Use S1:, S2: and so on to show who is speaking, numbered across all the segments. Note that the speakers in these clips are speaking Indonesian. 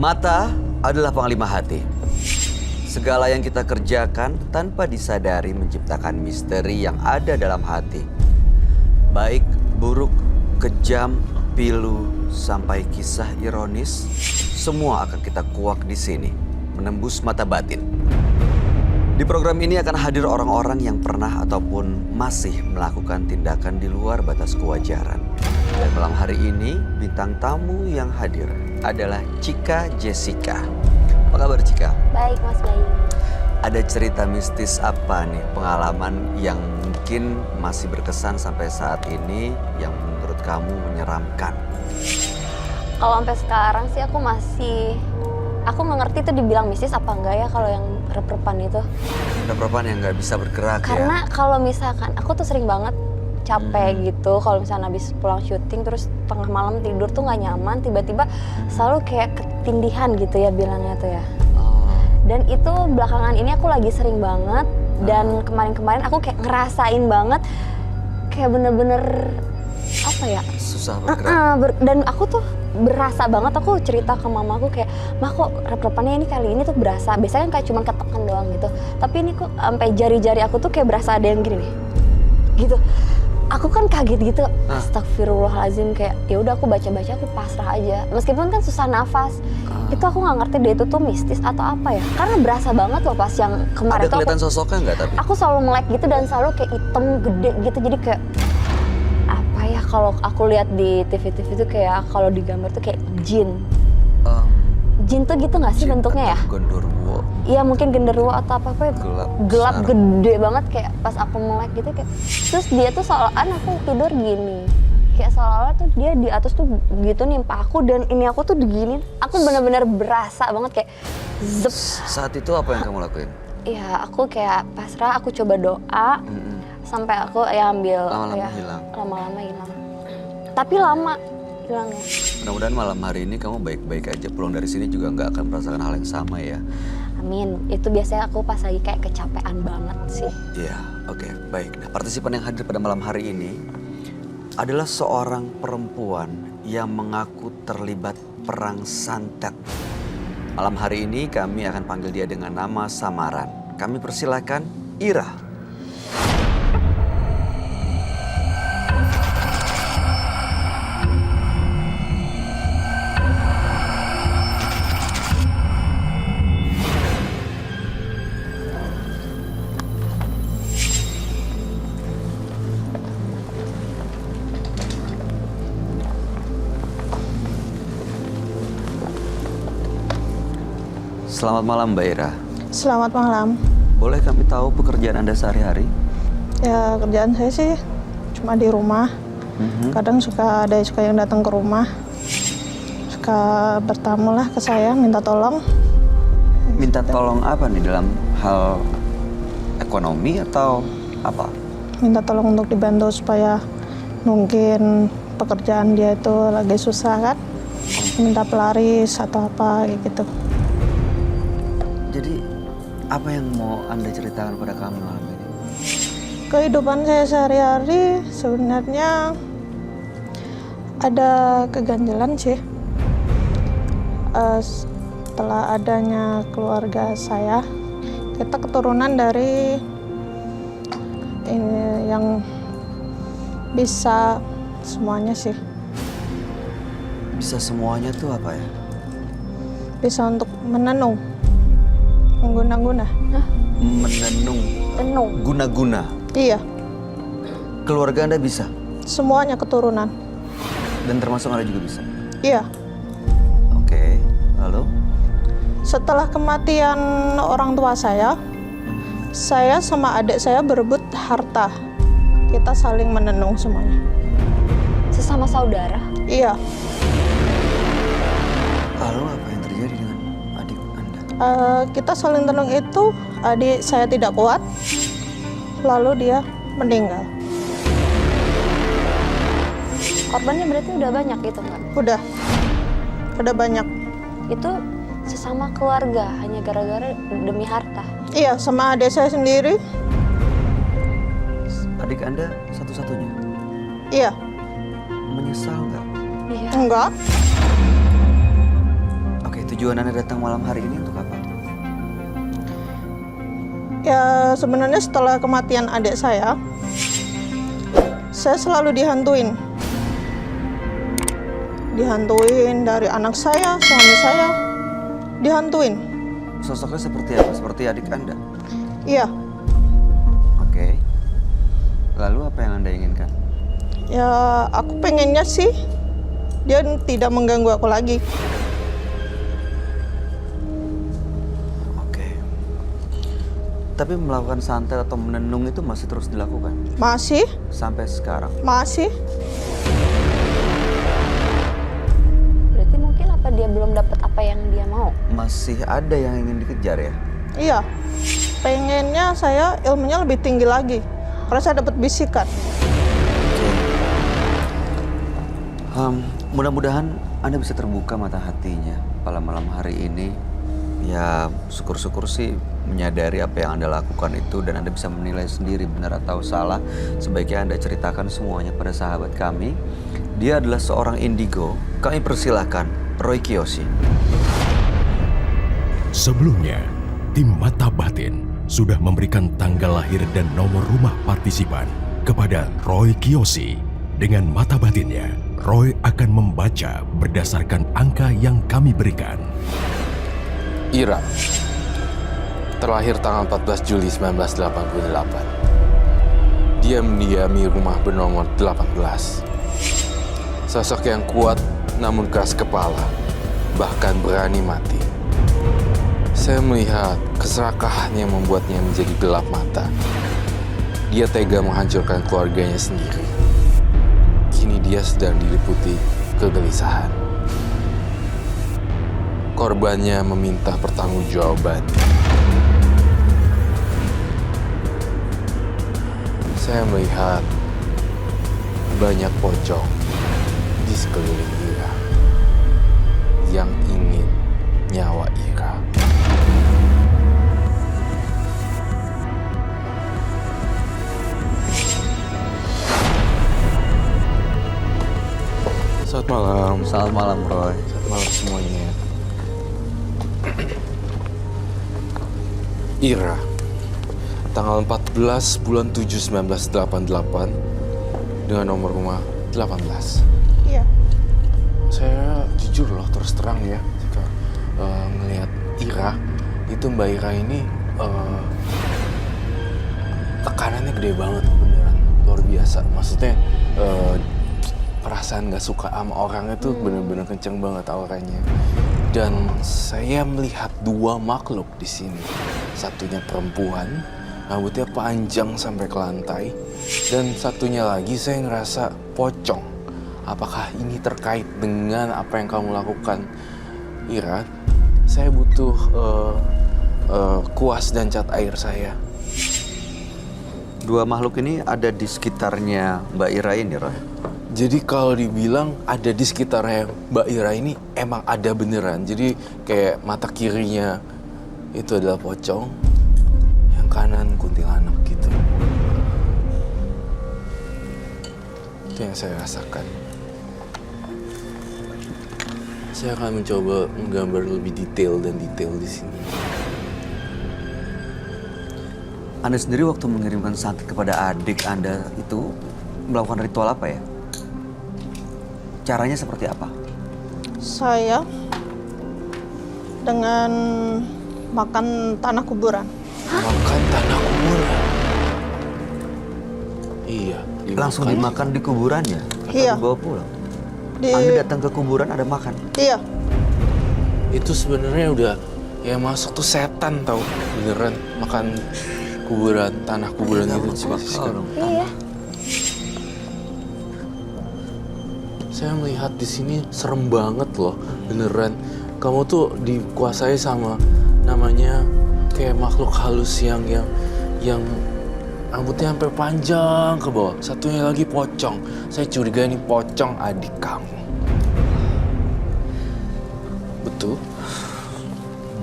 S1: Mata adalah panglima hati. Segala yang kita kerjakan tanpa disadari menciptakan misteri yang ada dalam hati. Baik, buruk, kejam, pilu, sampai kisah ironis, semua akan kita kuak di sini, menembus mata batin. Di program ini akan hadir orang-orang yang pernah ataupun masih melakukan tindakan di luar batas kewajaran. Dan malam hari ini, bintang tamu yang hadir adalah Chika Jessica. Apa kabar, Chika?
S2: Baik, Mas Bayu.
S1: Ada cerita mistis apa nih, pengalaman yang mungkin masih berkesan sampai saat ini yang menurut kamu menyeramkan?
S2: Kalau sampai sekarang sih aku nggak ngerti itu dibilang mistis apa enggak ya kalau yang rep-repan itu.
S1: Rep-repan yang nggak bisa bergerak ya?
S2: Karena kalau misalkan aku tuh sering banget capek gitu, kalau misalnya habis pulang syuting terus tengah malam tidur tuh nggak nyaman, tiba-tiba selalu kayak ketindihan gitu ya bilangnya tuh ya. Dan itu belakangan ini aku lagi sering banget, dan kemarin-kemarin aku kayak ngerasain banget kayak bener-bener apa ya,
S1: susah bergerak.
S2: dan aku tuh berasa banget, aku cerita ke mamaku kayak, "Mah kok rep-repannya ini kali ini tuh berasa, biasanya kan kayak cuma ketekan doang gitu, tapi ini kok sampai jari-jari aku tuh kayak berasa ada yang gini nih gitu." Aku kan kaget gitu, astagfirullahaladzim, kayak ya udah aku baca-baca, aku pasrah aja. Meskipun kan susah nafas, itu aku nggak ngerti deh itu tuh mistis atau apa ya. Karena berasa banget loh pas yang kemarin
S1: Ada
S2: tuh
S1: kelihatan sosoknya nggak tapi?
S2: aku selalu melek gitu dan selalu kayak hitam gede gitu, jadi kayak apa ya, kalau aku lihat di TV-TV tuh kayak kalau di gambar tuh kayak jin. Jin tuh gitu nggak sih bentuknya ya?
S1: Genderuwo.
S2: Iya mungkin genderuwo atau apa ya. Gelap gede banget kayak pas aku melek gitu kayak. Terus dia tuh seolah-olah aku tidur gini. Kayak seolah-olah tuh dia di atas tuh gitu nimpa aku, dan ini aku tuh begini. Aku benar-benar berasa banget kayak zep.
S1: Saat itu apa yang kamu lakuin?
S2: Iya, aku kayak pasrah, aku coba doa. Sampai aku ya ambil
S1: Lama-lama hilang.
S2: Lama-lama hilang. Tapi lama hilangnya.
S1: Mudah-mudahan malam hari ini kamu baik-baik aja, pulang dari sini juga nggak akan merasakan hal yang sama ya.
S2: Amin. Itu biasanya aku pas lagi kayak kecapean banget sih.
S1: Iya, oke, baik. Nah, partisipan yang hadir pada malam hari ini adalah seorang perempuan yang mengaku terlibat perang santet. Malam hari ini kami akan panggil dia dengan nama samaran. Kami persilakan Ira. Selamat malam Mbak Ira.
S3: Selamat malam.
S1: Boleh kami tahu pekerjaan Anda sehari-hari?
S3: Ya kerjaan saya sih cuma di rumah. Kadang suka yang datang ke rumah. Suka bertamu lah ke saya, minta tolong.
S1: Minta tolong apa nih, dalam hal ekonomi atau apa?
S3: Minta tolong untuk dibantu supaya mungkin pekerjaan dia itu lagi susah kan. Minta pelaris atau apa gitu.
S1: Jadi apa yang mau Anda ceritakan pada kami malam ini?
S3: Kehidupan saya sehari-hari sebenarnya ada keganjilan sih. Setelah adanya keluarga saya, kita keturunan dari ini yang bisa semuanya sih.
S1: Bisa semuanya tuh apa ya?
S3: Bisa untuk menenung, mengguna-guna.
S1: Menenung.
S2: Tenung.
S1: Guna-guna.
S3: Iya,
S1: Keluarga Anda bisa?
S3: semuanya keturunan.
S1: Dan termasuk Anda juga bisa?
S3: Iya.
S1: Oke, lalu?
S3: Setelah kematian orang tua saya sama adik saya berebut harta. Kita saling menenung semuanya.
S2: Sesama saudara.
S3: Iya.
S1: Lalu apa yang terjadi dengan adik Anda?
S3: Kita saling tenung itu, adik saya tidak kuat, lalu dia meninggal.
S2: Korbannya berarti udah banyak gitu nggak?
S3: Udah banyak.
S2: Itu sesama keluarga hanya gara-gara demi harta.
S3: Iya, sama adik saya sendiri.
S1: Adik Anda satu-satunya?
S3: Iya.
S1: Menyesal nggak?
S2: Iya.
S3: Enggak.
S1: Oke, itu Tujuan Anda datang malam hari ini untuk apa?
S3: Ya sebenarnya setelah kematian adik saya selalu dihantuin. Dihantuin dari anak saya, suami saya, dihantuin.
S1: Sosoknya seperti apa? Seperti adik Anda?
S3: Iya,
S1: Oke. Lalu apa yang Anda inginkan?
S3: ya aku pengennya sih dia tidak mengganggu aku lagi.
S1: Oke. Tapi melakukan santet atau menenung itu masih terus dilakukan?
S3: Masih,
S1: Sampai sekarang?
S3: masih.
S2: Berarti mungkin apa dia belum dapat apa yang dia mau?
S1: Masih ada yang ingin dikejar ya?
S3: Iya, pengennya saya ilmunya lebih tinggi lagi. Karena saya dapat bisikan.
S1: Mudah-mudahan Anda bisa terbuka mata hatinya pada malam hari ini. Ya, syukur-syukur sih menyadari apa yang Anda lakukan itu dan Anda bisa menilai sendiri benar atau salah. Sebaiknya Anda ceritakan semuanya pada sahabat kami. Dia adalah seorang indigo. Kami persilahkan Roy Kiyoshi.
S4: Sebelumnya, tim Mata Batin sudah memberikan tanggal lahir dan nomor rumah partisipan kepada Roy Kiyoshi. Dengan mata batinnya, Roy akan membaca berdasarkan angka yang kami berikan.
S5: Ira, terlahir tanggal 14 Juli 1988. Dia mendiami rumah bernomor 18. Sosok yang kuat namun keras kepala, bahkan berani mati. Saya melihat keserakahan yang membuatnya menjadi gelap mata. Dia tega menghancurkan keluarganya sendiri. Kini dia sedang diliputi kegelisahan. Korbannya meminta pertanggungjawaban. Saya melihat banyak pocong di sekeliling Ira yang ingin nyawa Ira. Selamat malam.
S1: Selamat malam, Roy.
S5: Selamat malam semuanya. Ira, tanggal 14 bulan 7 1988 dengan nomor rumah 18.
S3: Iya.
S5: Saya jujur loh, terus terang ya, jika ngelihat Ira, itu Mbak Ira ini tekanannya gede banget, beneran luar biasa. Maksudnya perasaan gak suka sama orang itu bener-bener kenceng banget auranya. Dan saya melihat dua makhluk di sini. Satunya perempuan, rambutnya panjang sampai ke lantai. Dan satunya lagi saya ngerasa pocong. Apakah ini terkait dengan apa yang kamu lakukan, Ira? Saya butuh kuas dan cat air saya.
S1: Dua makhluk ini ada di sekitarnya Mbak Ira ini, Roy?
S5: Jadi kalau dibilang ada di sekitarnya Mbak Ira ini emang ada beneran. Jadi kayak mata kirinya itu adalah pocong, yang kanan kuntilanak gitu. Itu yang saya rasakan. Saya akan mencoba menggambar lebih detail dan detail di sini.
S1: Anda sendiri waktu mengirimkan santet kepada adik Anda itu melakukan ritual apa ya? Caranya seperti apa?
S3: Saya dengan makan tanah kuburan.
S5: Makan tanah kuburan. Iya.
S1: Langsung dimakan di kuburannya? Atau
S3: Iya.
S1: dibawa pulang?
S3: Di-
S1: Anda datang ke kuburan ada makan?
S3: Iya,
S5: Itu sebenarnya udah ya masuk tuh setan tau, beneran makan kuburan, tanah kuburan gitu.
S2: Iya.
S5: Saya melihat di sini serem banget loh, beneran. Kamu tuh dikuasai sama namanya kayak makhluk halus yang rambutnya sampai panjang ke bawah. Satunya lagi pocong. Saya curiga ini pocong adik kamu. Betul?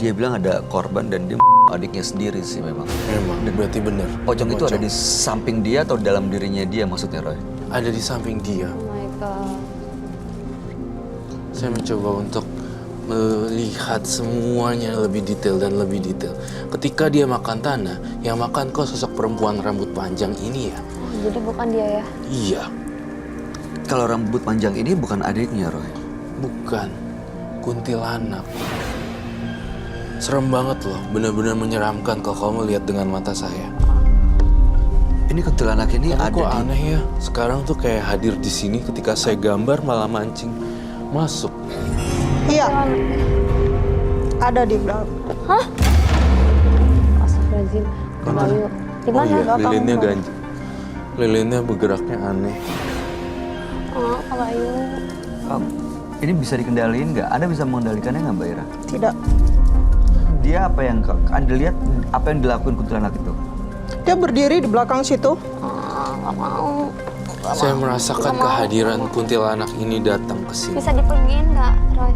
S1: Dia bilang ada korban dan dia adiknya sendiri sih memang.
S5: Memang, berarti bener.
S1: Pocong itu ada di samping dia atau dalam dirinya dia maksudnya, Roy?
S5: Ada di samping dia.
S2: Oh my god.
S5: Saya mencoba untuk melihat semuanya lebih detail dan lebih detail. Ketika dia makan tanah, yang makan kok sosok perempuan rambut panjang ini ya?
S2: Jadi bukan dia ya?
S5: Iya,
S1: Kalau rambut panjang ini bukan adiknya, Roy.
S5: bukan. Kuntilanak. Serem banget loh, benar-benar menyeramkan kalau kamu lihat dengan mata saya.
S1: Ini kuntilanak ini
S5: Tapi
S1: ada
S5: kok
S1: di...
S5: aneh ya, sekarang tuh kayak hadir di sini ketika saya gambar malah mancing masuk.
S3: Iya, ada di belakang.
S2: Astagfirullahaladzim. Kak Bayu. Di
S5: Oh
S2: mana?
S5: iya,
S3: Belakang,
S5: lilinnya
S3: Bang.
S5: ganjil. Lilinnya bergeraknya aneh.
S2: Oh, Kak Bayu.
S1: Oh, ini bisa dikendaliin nggak? Anda bisa mengendalikannya nggak, Mbak Ira?
S3: Tidak.
S1: Dia apa yang Anda lihat, apa yang dilakukan kuntilanak itu?
S3: Dia berdiri di belakang situ.
S2: Nggak mau.
S5: Saya merasakan kehadiran kuntilanak ini datang ke sini.
S2: Bisa dipergiin nggak, Roy?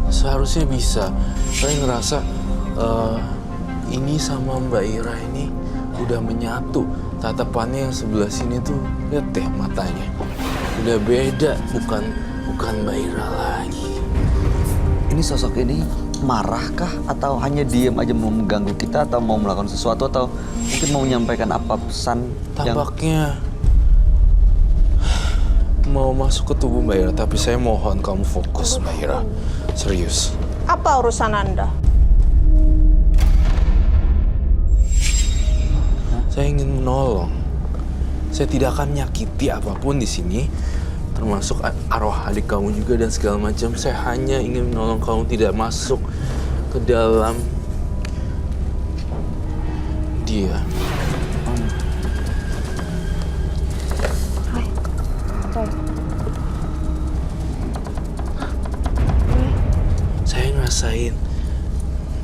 S5: Seharusnya bisa. Saya ngerasa ini sama Mbak Ira ini udah menyatu. Tatapannya yang sebelah sini tuh, lihat deh matanya. Udah beda, bukan Mbak Ira lagi.
S1: Ini sosok ini marahkah atau hanya diem aja mau mengganggu kita atau mau melakukan sesuatu atau mungkin mau menyampaikan apa pesan yang...
S5: Tampaknya mau masuk ke tubuh Mbak Ira, tapi saya mohon kamu fokus Mbak Ira. Serius.
S3: Apa urusan Anda?
S5: Saya ingin menolong. Saya tidak akan menyakiti apapun di sini, termasuk arwah adik kamu juga dan segala macam. Saya hanya ingin menolong kamu tidak masuk ke dalam dia.
S2: Roy.
S5: Saya ngerasain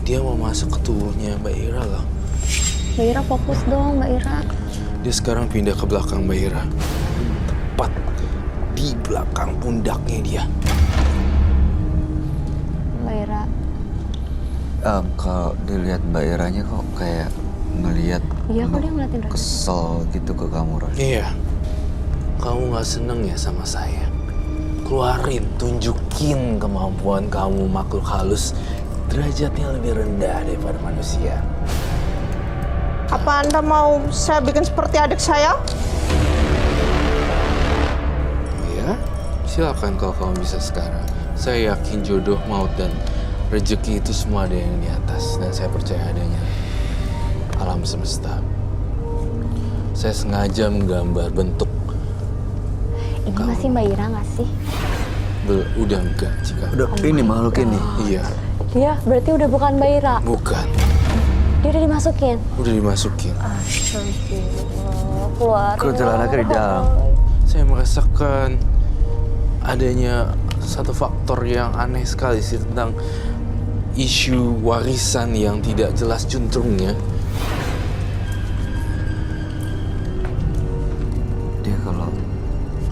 S5: dia mau masuk ke tubuhnya Mbak Ira loh.
S2: Mbak Ira fokus dong, Mbak Ira.
S5: Dia sekarang pindah ke belakang Mbak Ira. Tepat di belakang pundaknya dia.
S2: Mbak Ira.
S1: Kalau dilihat Mbak Iranya kok kayak ngelihat
S2: Iya, kok dia ngeliatin Roy?
S1: kesel gitu ke kamu, Roy.
S5: Iya. Kamu gak seneng ya sama saya? Keluarin, tunjukin kemampuan kamu makhluk halus. Derajatnya lebih rendah daripada manusia.
S3: Apa Anda mau saya bikin seperti adik saya?
S5: Ya, silakan kalau kamu bisa sekarang. Saya yakin jodoh, maut, dan rezeki itu semua ada yang di atas. Dan saya percaya adanya alam semesta. Saya sengaja menggambar bentuk.
S2: Ini masih Mbak Ira nggak sih?
S5: Udah enggak, jika
S1: Udah, ini makhluk ini.
S5: Iya,
S2: Iya, berarti udah bukan Mbak Ira.
S5: bukan.
S2: Dia udah dimasukin.
S5: Udah dimasukin.
S2: Astagfirullah. Keluar.
S1: Kuntilanaknya di dalam.
S5: Saya merasakan adanya satu faktor yang aneh sekali sih tentang isu warisan yang tidak jelas juntrungnya.
S1: Dia kalau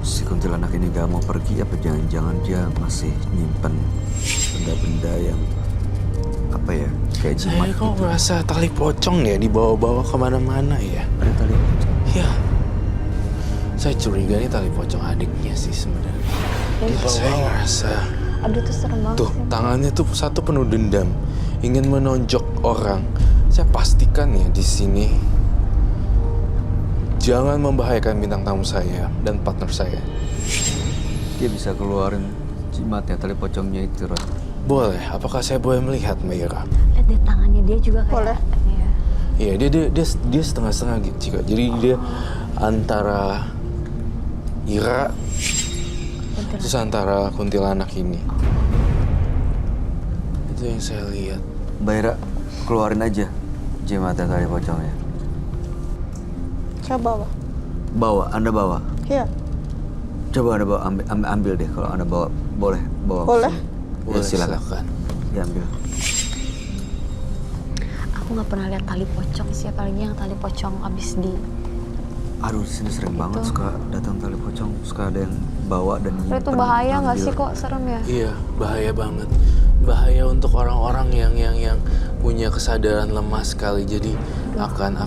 S1: si kuntilanak ini gak mau pergi, apa jangan-jangan dia masih nyimpen benda-benda yang apa ya, kayak jimat
S5: Saya kok
S1: gitu.
S5: merasa tali pocong ya dibawa-bawa kemana-mana ya.
S1: Ada tali pocong.
S5: Ya, saya curiga ini tali pocong adiknya sih sebenarnya. Saya ngerasa
S2: Aduh, tuh serem banget
S5: tuh
S2: sih.
S5: tangannya tuh satu penuh dendam, ingin menonjok orang. Saya pastikan ya di sini jangan membahayakan bintang tamu saya dan partner saya.
S1: Dia bisa keluarin jimatnya, tali pocongnya itu, Roy.
S5: Boleh, apakah saya boleh melihat Mbak Ira?
S2: Lihat deh tangannya dia juga kayak.
S3: Boleh.
S2: Iya.
S5: Iya, dia setengah-setengah gitu, Cika. Jadi dia antara Ira terus antara kuntilanak ini. Itu yang saya lihat.
S1: Mbak Ira, keluarin aja jimatnya, tali pocongnya.
S3: Saya bawa.
S1: Bawa, Anda bawa.
S3: Iya.
S1: Coba Anda bawa, ambil deh kalau Anda bawa. Boleh, bawa.
S3: Boleh.
S1: Ya,
S5: Boleh,
S1: silakan. Diambil.
S2: Aku nggak pernah lihat tali pocong sih, apalagi yang tali pocong abis di.
S1: Aduh, di sini sering banget suka datang tali pocong, suka ada yang bawa dan
S2: Itu
S1: nyimpen,
S2: bahaya nggak
S1: ambil.
S2: sih, kok serem ya?
S5: Iya, bahaya banget. Bahaya untuk orang-orang yang punya kesadaran lemah sekali. Jadi akan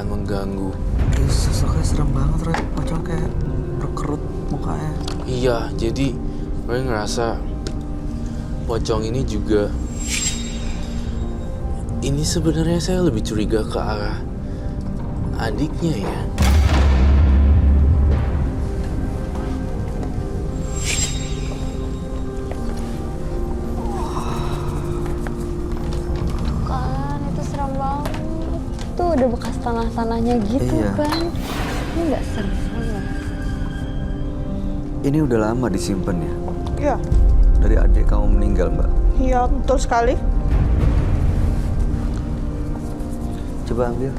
S5: mengganggu.
S1: Ini sosoknya serem banget, Roy. Pocong kayak berkerut mukanya.
S5: Iya, jadi gue ngerasa pocong ini juga. Ini sebenarnya saya lebih curiga ke arah adiknya ya.
S2: Kan itu serem banget. Tuh udah bekas tanah-tanahnya gitu
S1: Iya.
S2: kan. Ini nggak serem ya?
S1: Ini udah lama disimpan ya?
S3: Iya,
S1: Dari adik kamu meninggal, Mbak.
S3: iya betul sekali.
S1: Coba ambil.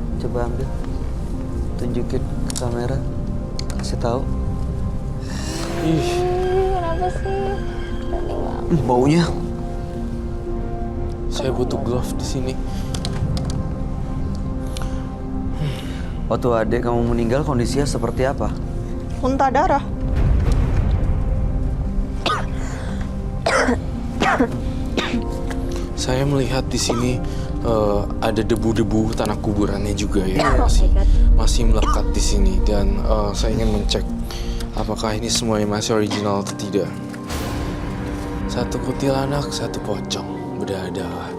S1: Tunjukin ke kamera. Kasih tahu.
S5: Ih,
S2: Kenapa sih? Berani banget.
S1: Baunya.
S5: saya butuh glove di sini.
S1: Waktu adik kamu meninggal kondisinya seperti apa?
S3: Muntah darah.
S5: Saya melihat di sini ada debu-debu tanah kuburannya juga ya,
S2: Oh my God.
S5: masih melekat di sini dan saya ingin mencek apakah ini semuanya masih original atau tidak. Satu kuntilanak, satu pocong, berdarah-darah.